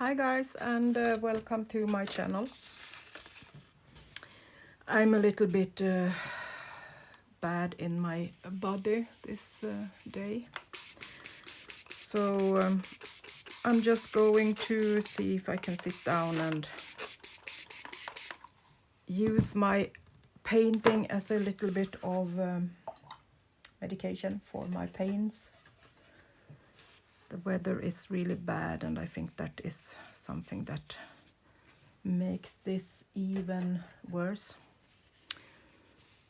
Hi guys, and welcome to my channel. I'm a little bit bad in my body this day, so I'm just going to see if I can sit down and use my painting as a little bit of medication for my pains. The weather is really bad, and I think that is something that makes this even worse.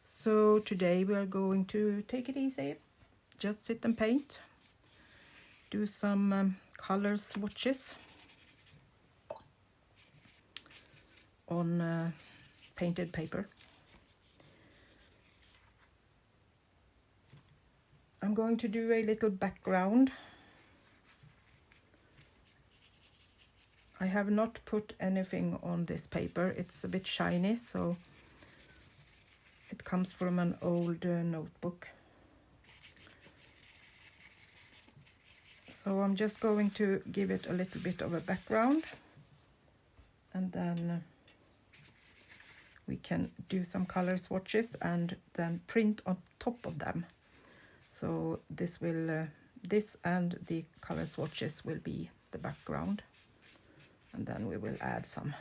So today we are going to take it easy, just sit and paint, do some color swatches on painted paper. I'm going to do a little background. I have not put anything on this paper. It's a bit shiny, so it comes from an old notebook. So I'm just going to give it a little bit of a background, and then we can do some color swatches and then print on top of them. So this will, this and the color swatches will be the background, and then we will add some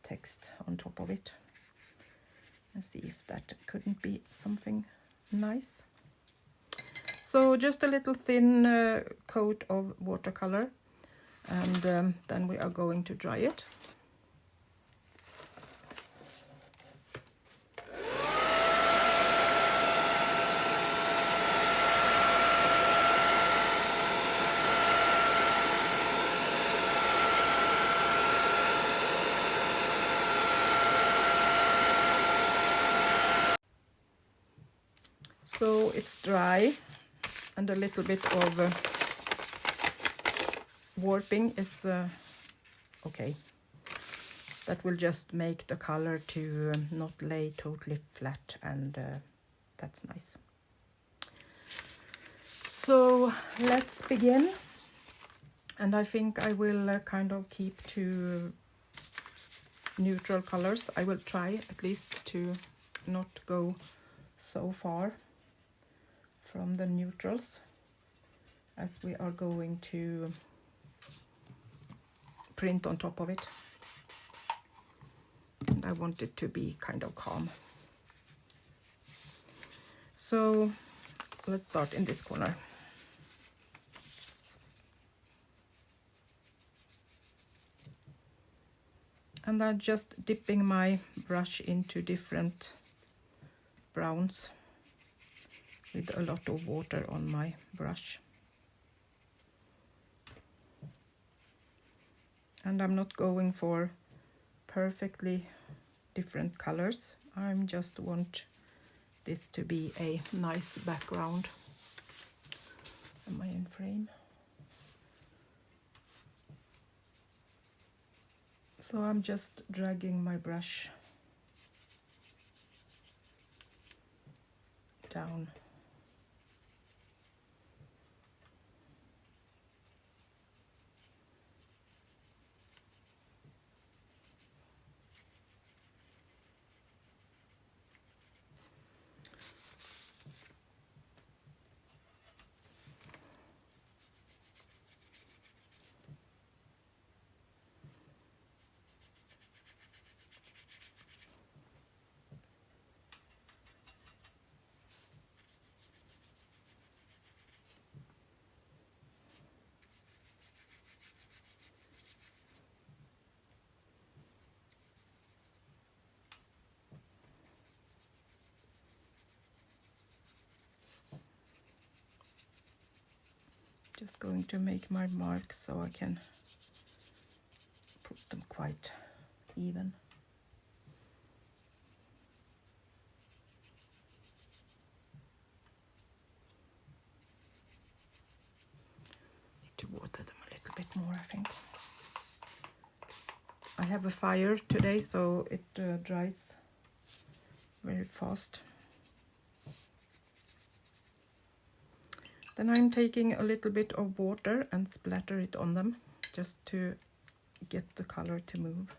text on top of it and see if that couldn't be something nice. So just a little thin coat of watercolor, and then we are going to dry it. So it's dry, and a little bit of warping is okay. That will just make the color to not lay totally flat, and that's nice. So let's begin, and I think I will kind of keep to neutral colors. I will try at least to not go so far from the neutrals, as we are going to print on top of it, and I want it to be kind of calm. So let's start in this corner. And I'm just dipping my brush into different browns with a lot of water on my brush. And I'm not going for perfectly different colors. I just want this to be a nice background. Am I in frame? So I'm just dragging my brush down. Just going to make my marks so I can put them quite even. Need to water them a little bit more, I think. I have a fire today, so it dries very fast. Then I'm taking a little bit of water and splatter it on them, just to get the color to move.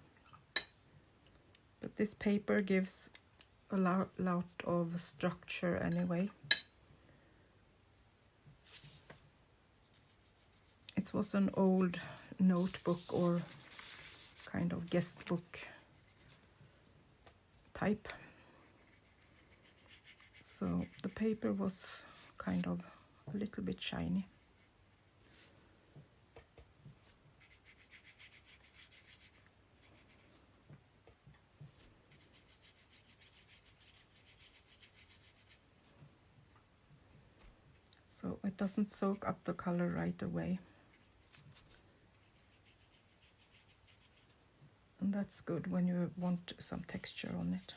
But this paper gives a lot of structure anyway. It was an old notebook or kind of guest book type. So the paper was kind of a little bit shiny. So it doesn't soak up the color right away. And that's good when you want some texture on it.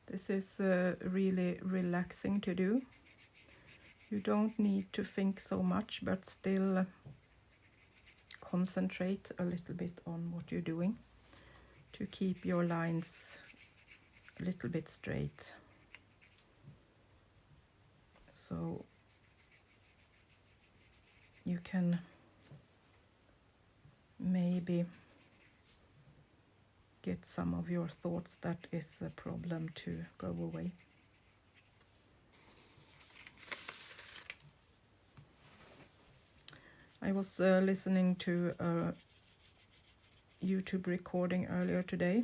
This is really relaxing to do. You don't need to think so much, but still concentrate a little bit on what you're doing to keep your lines a little bit straight. So you can maybe get some of your thoughts that is a problem to go away. I was listening to a YouTube recording earlier today.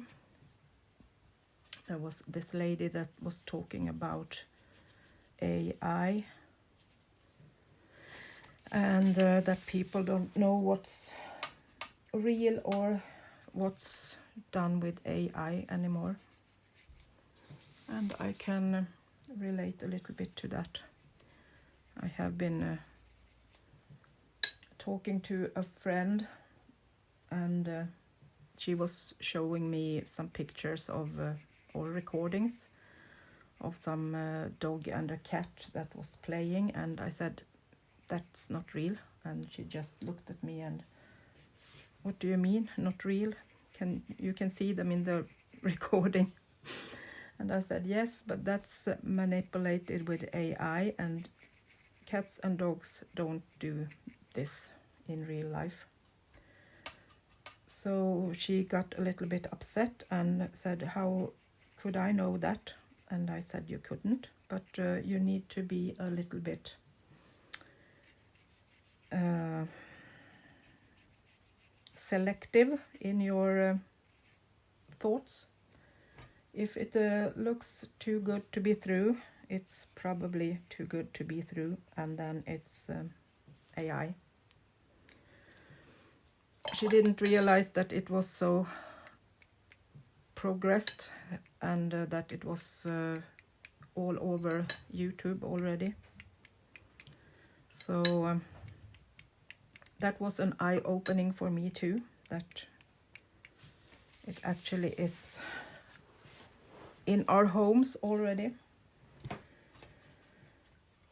There was this lady that was talking about AI and that people don't know what's real or what's done with AI anymore. And I can relate a little bit to that. I have been talking to a friend, and she was showing me some pictures of or recordings of some dog and a cat that was playing, and I said, that's not real. And she just looked at me and, what do you mean, not real? You can see them in the recording. And I said, yes, but that's manipulated with AI, and cats and dogs don't do this in real life. So she got a little bit upset and said, how could I know that? And I said, you couldn't, but you need to be a little bit selective in your thoughts. If it looks too good to be true, it's probably too good to be true, and then it's AI. She didn't realize that it was so progressed and that it was all over YouTube already. So that was an eye-opening for me too, that it actually is in our homes already.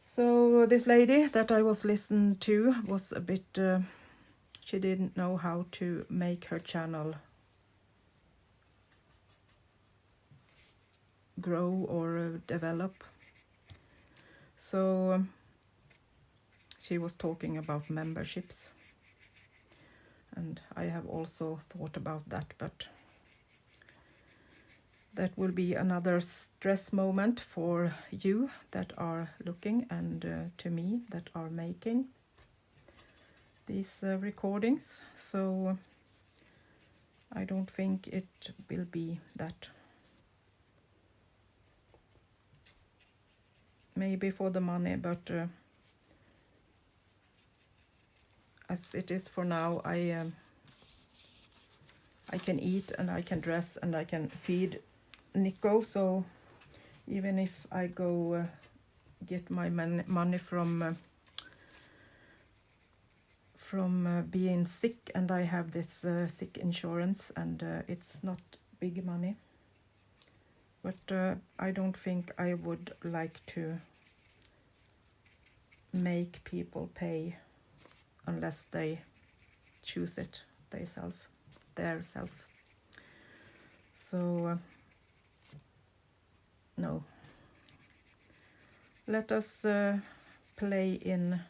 So this lady that I was listening to was a bit, she didn't know how to make her channel grow or develop. So she was talking about memberships. and I have also thought about that, but that will be another stress moment for you that are looking, and to me that are making these recordings. So I don't think it will be that. Maybe for the money, but as it is for now, I can eat and I can dress and I can feed Nico. So even if I go get my money from being sick, and I have this sick insurance, and it's not big money, but I don't think I would like to make people pay unless they choose it theirself. So no, let us play in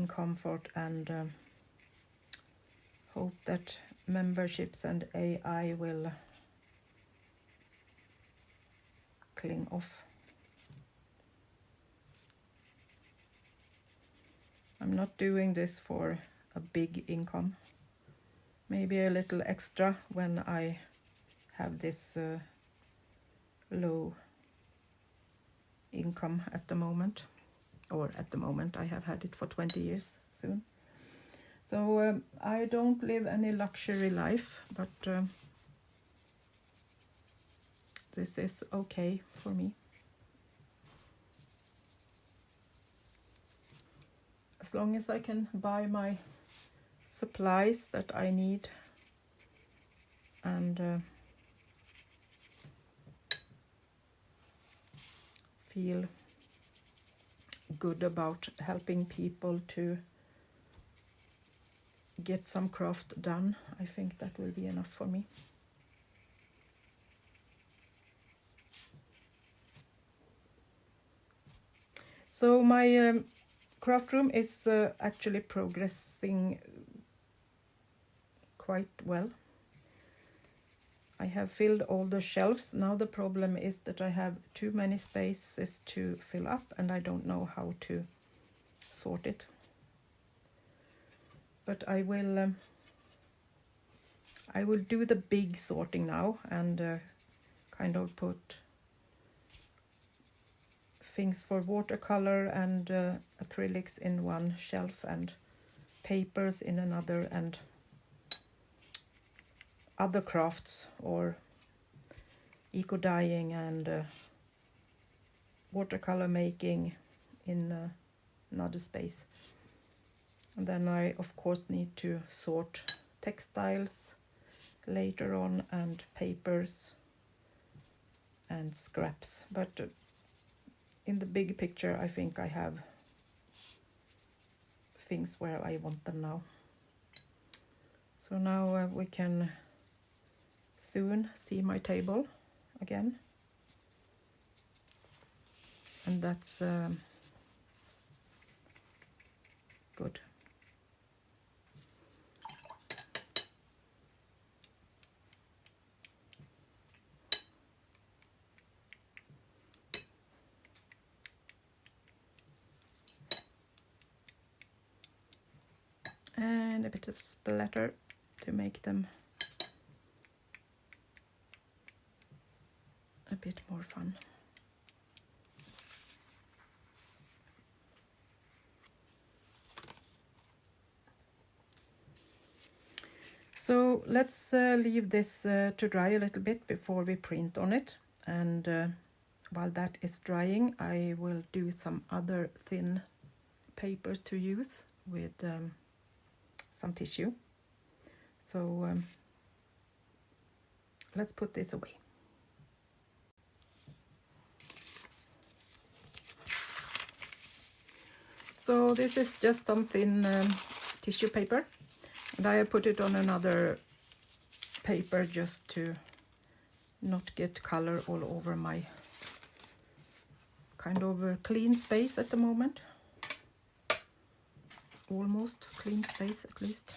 comfort and hope that memberships and AI will cling off. I'm not doing this for a big income. Maybe a little extra when I have this low income at the moment. Or at the moment, I have had it for 20 years soon. So I don't live any luxury life, but this is okay for me. As long as I can buy my supplies that I need and feel good about helping people to get some craft done, I think that will be enough for me. So my craft room is actually progressing quite well. I have filled all the shelves. Now the problem is that I have too many spaces to fill up, and I don't know how to sort it. But I will do the big sorting now, and kind of put things for watercolor and acrylics in one shelf and papers in another, and other crafts or eco dyeing and watercolor making in another space. And then I of course need to sort textiles later on, and papers and scraps, but in the big picture I think I have things where I want them now. So now we can soon see my table again, and that's good. And a bit of splatter to make them a bit more fun. So let's leave this to dry a little bit before we print on it, and while that is drying I will do some other thin papers to use with some tissue. So let's put this away. So this is just some thin tissue paper, and I put it on another paper just to not get color all over my kind of clean space at the moment. almost clean space at least.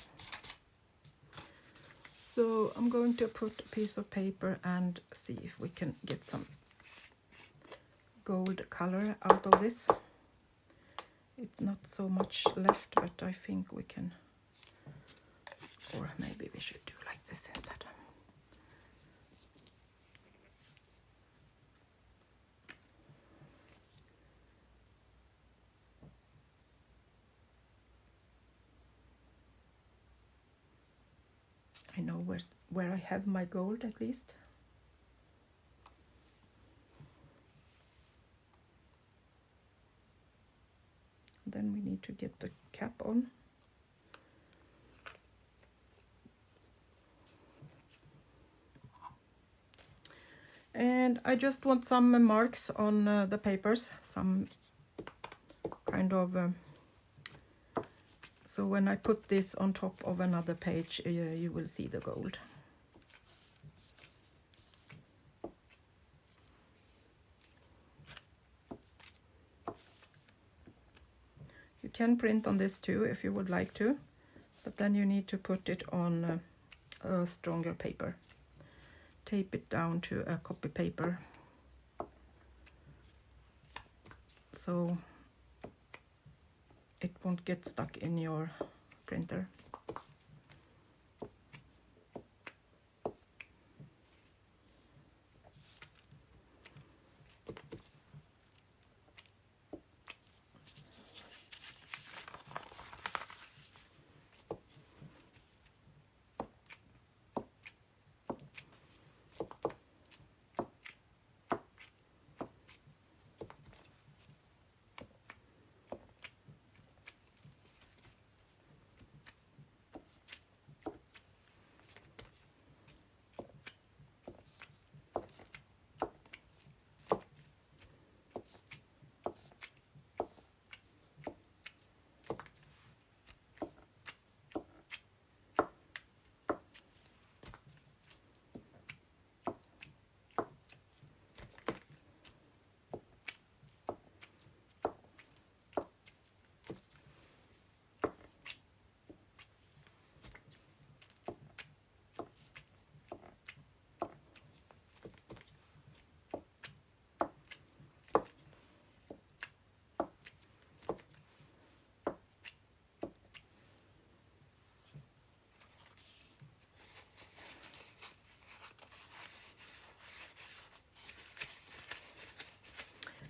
So I'm going to put a piece of paper and see if we can get some gold color out of this. It's not so much left, but I think we can, or maybe we should do like this instead. I know where I have my gold at least. Then we need to get the cap on. And I just want some marks on the papers, some kind of so when I put this on top of another page, you will see the gold. You can print on this too if you would like to, but then you need to put it on a stronger paper. Tape it down to a copy paper. So it won't get stuck in your printer.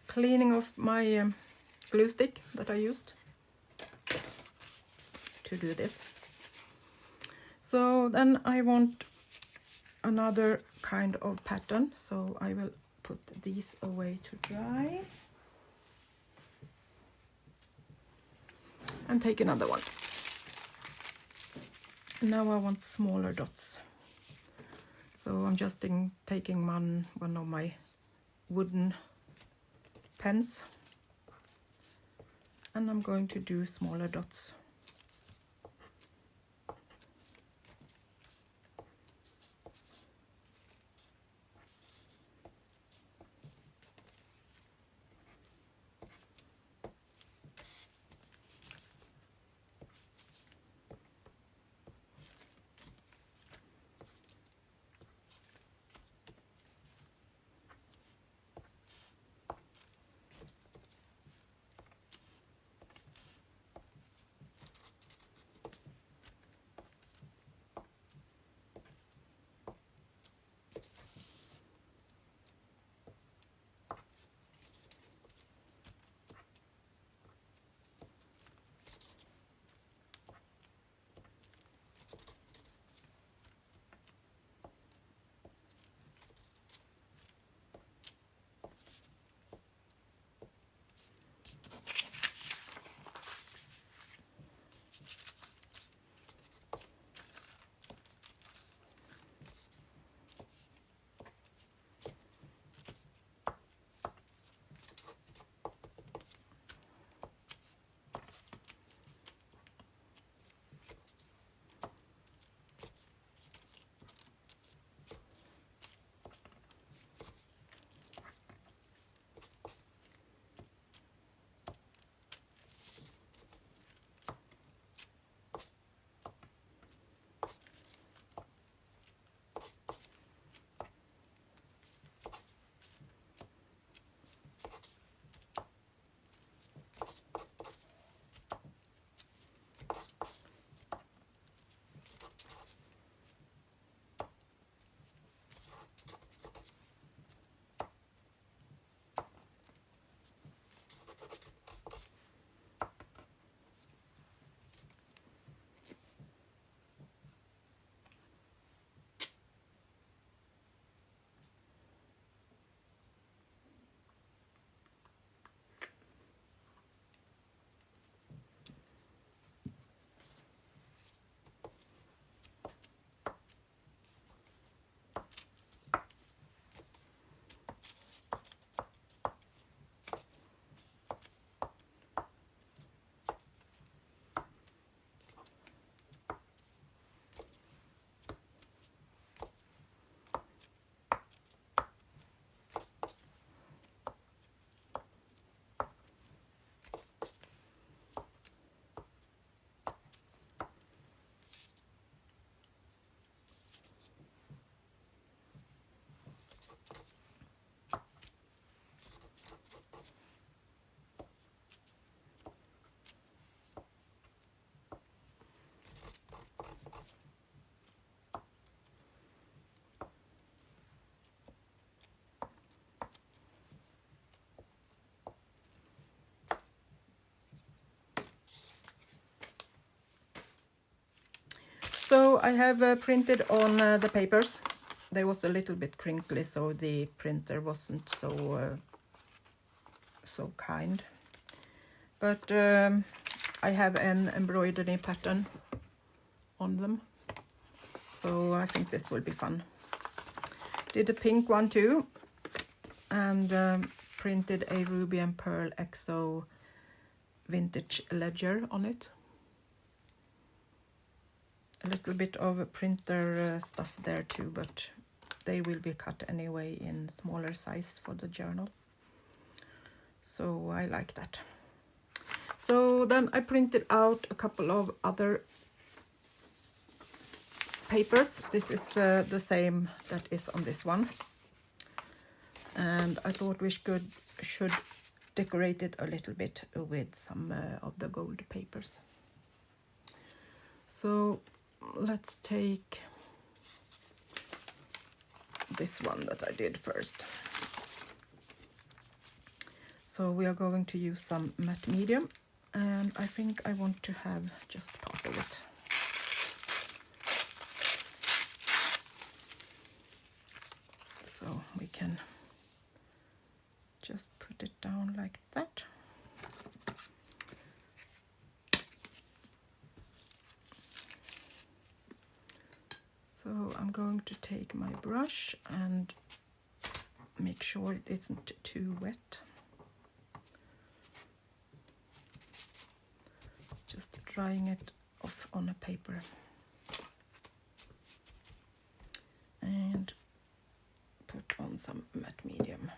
Cleaning off my glue stick that I used to do this. So then I want another kind of pattern, so I will put these away to dry and take another one. Now I want smaller dots, so I'm just taking one of my wooden pens and I'm going to do smaller dots. So I have printed on the papers. They was a little bit crinkly, so the printer wasn't so so kind. But I have an embroidery pattern on them, so I think this will be fun. Did a pink one too, and printed a Ruby and Pearl XO vintage ledger on it. A little bit of printer stuff there too, but they will be cut anyway in smaller size for the journal. So I like that. So then I printed out a couple of other papers. This is the same that is on this one. And I thought we should decorate it a little bit with some of the gold papers. So let's take this one that I did first. So we are going to use some matte medium, and I think I want to have just part of it. So we can just put it down like that. So I'm going to take my brush and make sure it isn't too wet. Just drying it off on a paper. And put on some matte medium.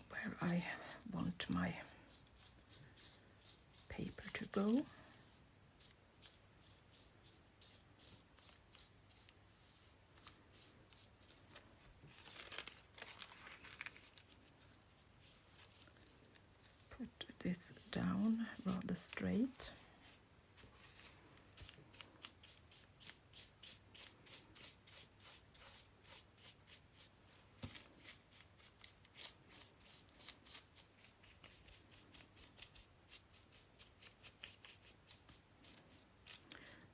Where I want my paper to go. Put this down rather straight.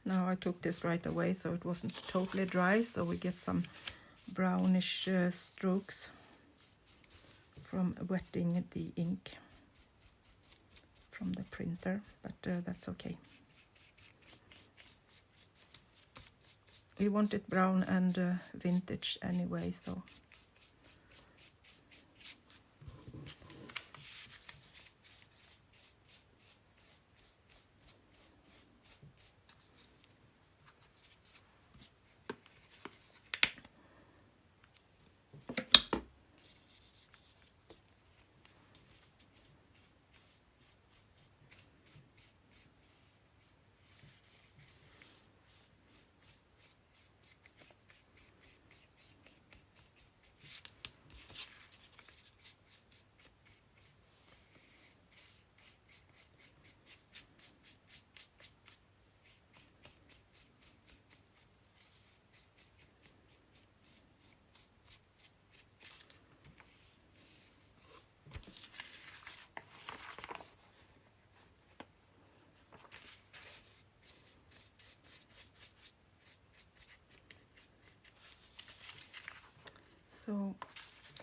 Now I took this right away, so it wasn't totally dry, so we get some brownish strokes from wetting the ink from the printer, but that's okay. We want it brown and vintage anyway, so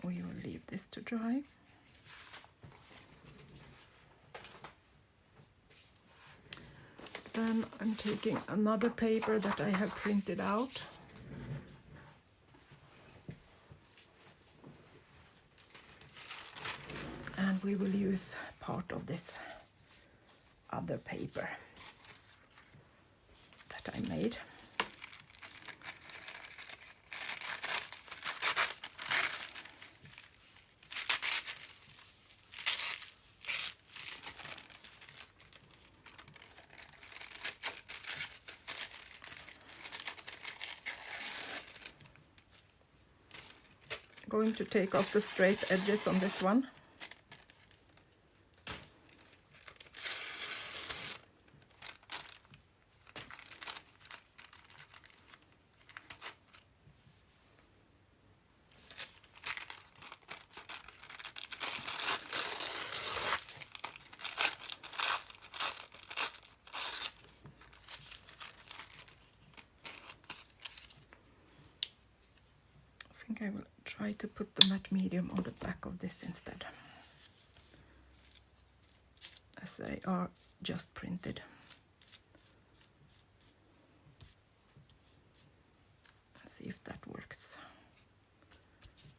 we will leave this to dry. Then I'm taking another paper that I have printed out. And we will use part of this other paper that I made. Going to take off the straight edges on this one. think I will try to put the matte medium on the back of this instead, as they are just printed. Let's see if that works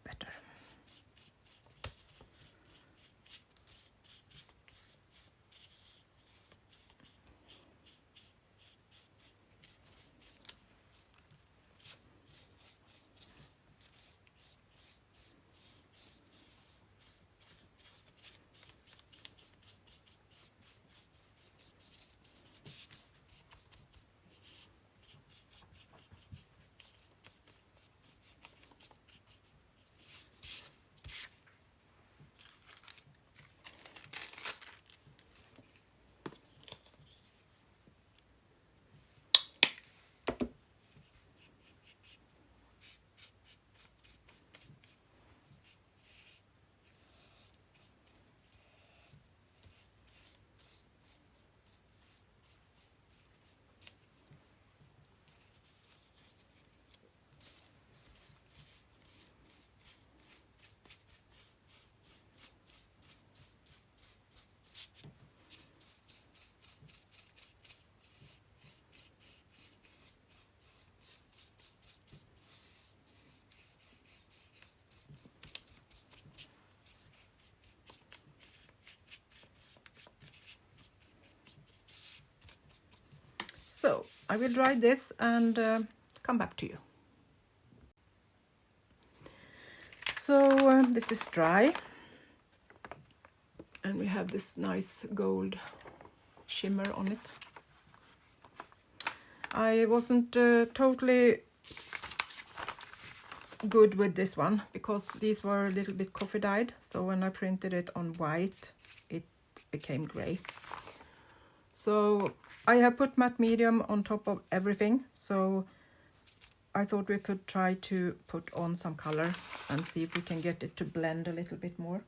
better. So I will dry this and come back to you. So this is dry, and we have this nice gold shimmer on it. I wasn't totally good with this one because these were a little bit coffee dyed, so when I printed it on white it became gray. So I have put matte medium on top of everything, so I thought we could try to put on some color and see if we can get it to blend a little bit more.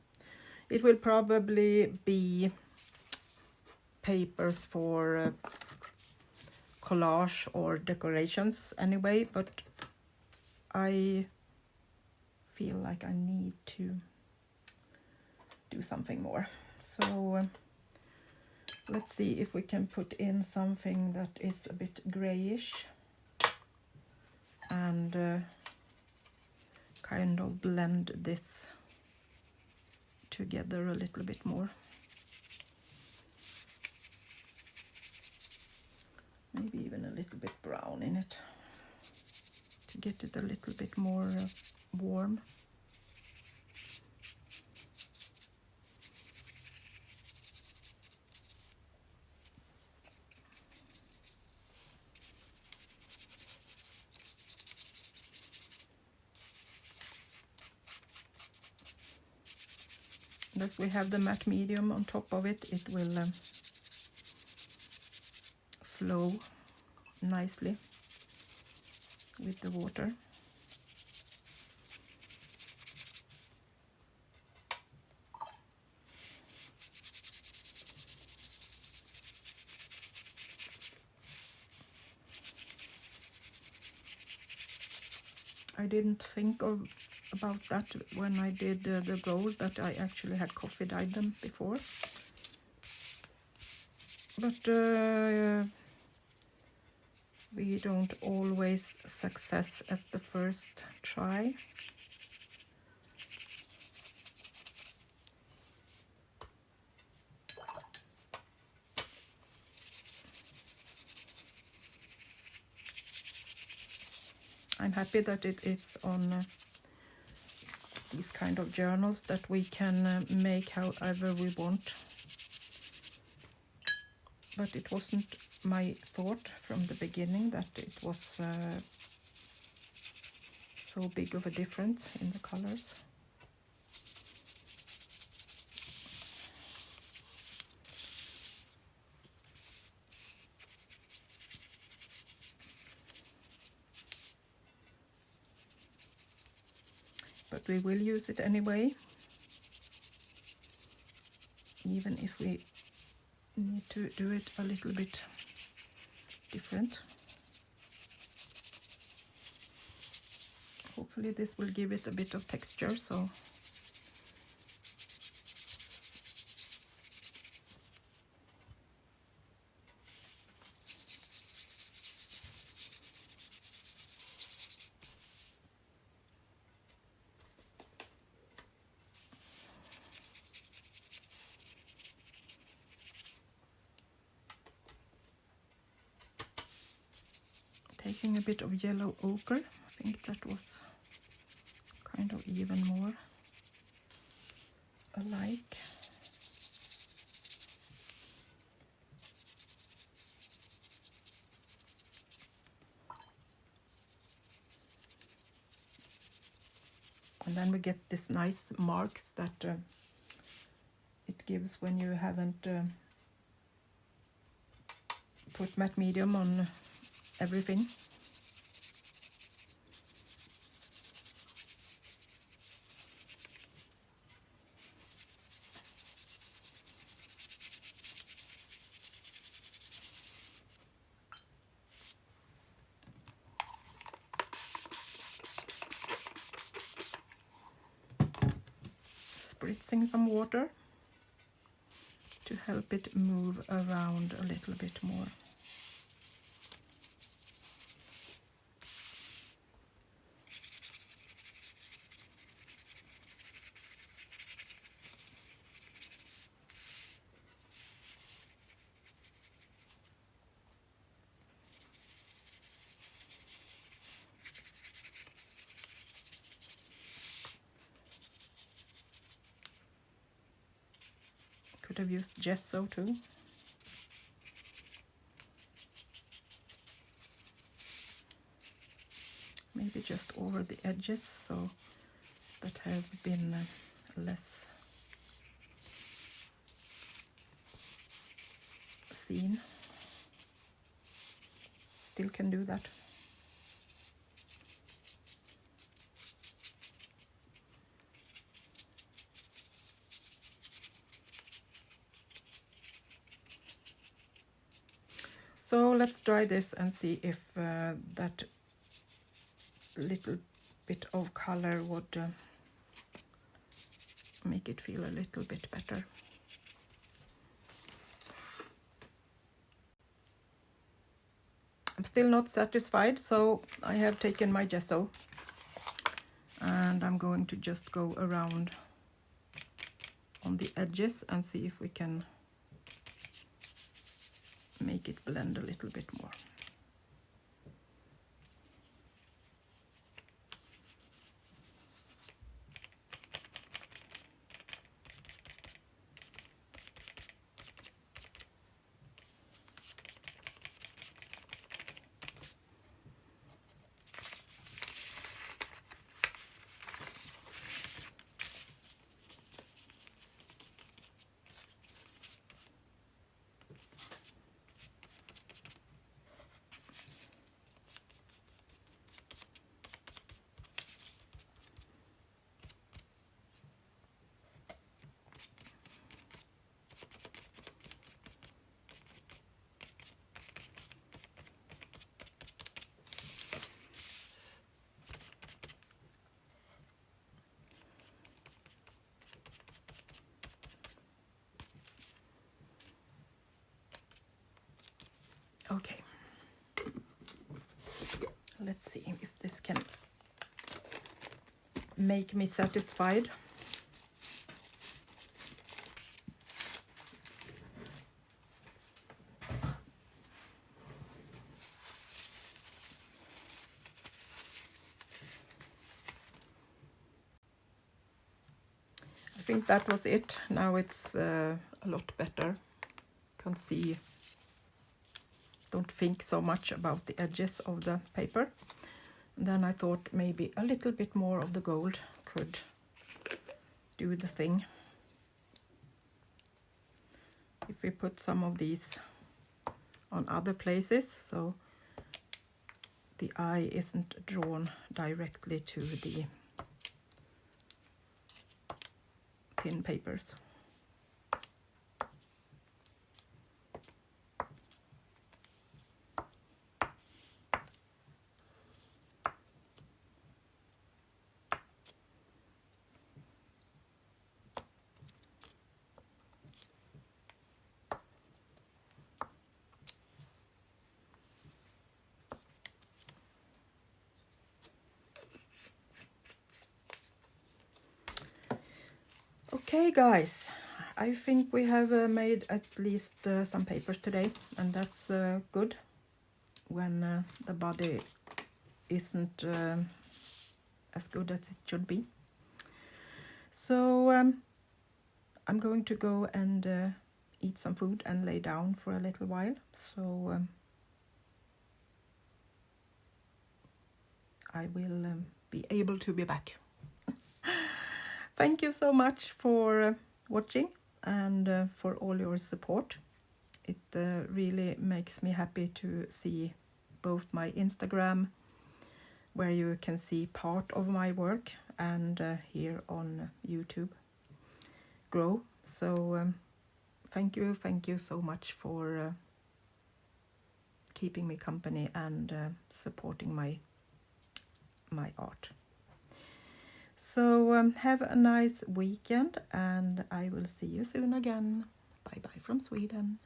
It will probably be papers for collage or decorations anyway, but I feel like I need to do something more. So let's see if we can put in something that is a bit grayish and kind of blend this together a little bit more. Maybe even a little bit brown in it to get it a little bit more warm. As we have the matte medium on top of it, it will flow nicely with the water. I didn't think about that when I did the gold, that I actually had coffee dyed them before. But we don't always success at the first try. I'm happy that it is on these kind of journals that we can make however we want. But it wasn't my thought from the beginning that it was so big of a difference in the colors. But we will use it anyway, even if we need to do it a little bit different. Hopefully this will give it a bit of texture, so taking a bit of yellow ochre. I think that was kind of even more alike. And then we get this nice marks that it gives when you haven't put matte medium on everything. Spritzing some water to help it move around a little bit more. Could have used gesso too. Maybe just over the edges so that have been less seen. Still can do that. So let's try this and see if that little bit of color would make it feel a little bit better. I'm still not satisfied, so I have taken my gesso and I'm going to just go around on the edges and see if we can make it blend a little bit more. Okay, let's see if this can make me satisfied. I think that was it. Now it's a lot better. Can see, don't think so much about the edges of the paper. And then I thought maybe a little bit more of the gold could do the thing. If we put some of these on other places, so the eye isn't drawn directly to the thin papers. Okay guys, I think we have made at least some papers today, and that's good when the body isn't as good as it should be. So I'm going to go and eat some food and lay down for a little while. So I will be able to be back. Thank you so much for watching and for all your support. It really makes me happy to see both my Instagram, where you can see part of my work, and here on YouTube grow. So thank you so much for keeping me company and supporting my art. So have a nice weekend, and I will see you soon again. Bye bye from Sweden.